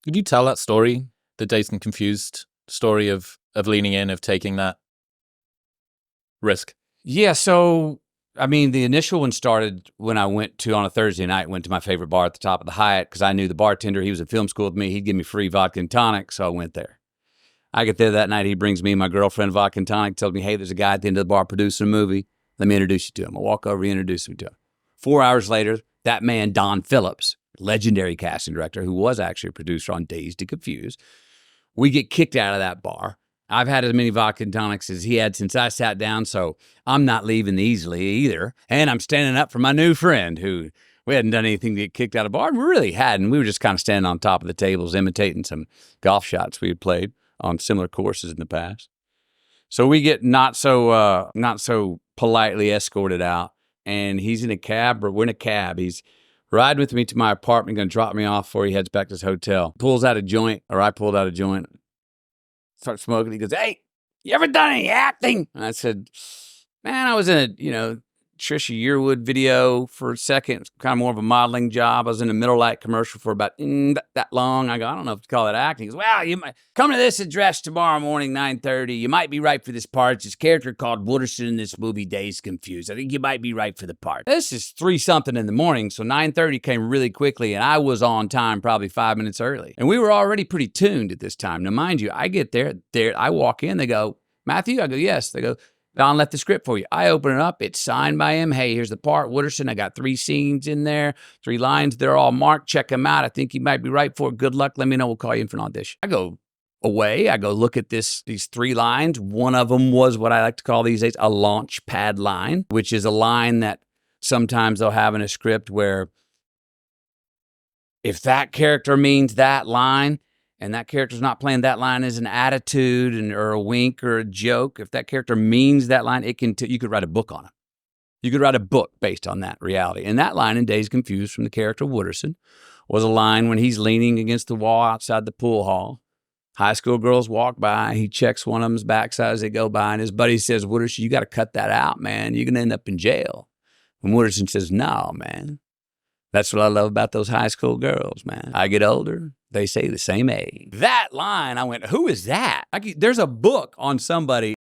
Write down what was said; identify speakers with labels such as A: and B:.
A: Could you tell that story, the Dazed and Confused story of leaning in, of taking that risk?
B: Yeah, so, I mean, the initial one started when I went to, on a Thursday night, went to my favorite bar at the top of the Hyatt because I knew the bartender. He was in film school with me. He'd give me free vodka and tonic, so I went there. I get there that night. He brings me and my girlfriend vodka and tonic, tells me, hey, there's a guy at the end of the bar producing a movie. Let me introduce you to him. I walk over, he introduces me to him. 4 hours later, that man, Don Phillips, legendary casting director, who was actually a producer on Dazed and Confused, we get kicked out of that bar. I've had as many vodka and tonics as he had since I sat down, so I'm not leaving easily either. And I'm standing up for my new friend who we hadn't done anything to get kicked out of the bar. We really hadn't. We were just kind of standing on top of the tables, imitating some golf shots we had played on similar courses in the past. So we get not so politely escorted out, and he's in a cab, or we're in a cab. He's riding with me to my apartment, going to drop me off before he heads back to his hotel. Pulls out a joint, or I pulled out a joint, start smoking. He goes, hey, you ever done any acting? And I said, man, I was in a, Trisha Yearwood video for a second. It's kind of more of a modeling job. I was in a Miller Lite commercial for about that long. I go, I don't know if to call it acting. He goes, well, you might come to this address tomorrow morning, 9:30. You might be right for this part. It's this character called Wooderson in this movie, Dazed Confused. I think you might be right for the part. This is 3-something in the morning, so 9:30 came really quickly, and I was on time probably 5 minutes early. And we were already pretty tuned at this time. Now, mind you, I get there, I walk in, they go, Matthew? I go, yes. They go, Don left the script for you. I open it up. It's signed by him. Hey, here's the part. Wooderson, I got 3 scenes in there, 3 lines. They're all marked. Check them out. I think you might be right for it. Good luck. Let me know. We'll call you in for an audition. I go away. I go look at these 3 lines. One of them was what I like to call these days a launch pad line, which is a line that sometimes they'll have in a script where if that character means that line, and that character's not playing that line as an attitude or a wink or a joke, if that character means that line, you could write a book on it. You could write a book based on that reality. And that line in Dazed Confused from the character Wooderson was a line when he's leaning against the wall outside the pool hall. High school girls walk by. He checks one of them's backside as they go by, and his buddy says, Wooderson, you got to cut that out, man. You're going to end up in jail. And Wooderson says, no, man. That's what I love about those high school girls, man. I get older, they say the same age. That line, I went, who is that? There's a book on somebody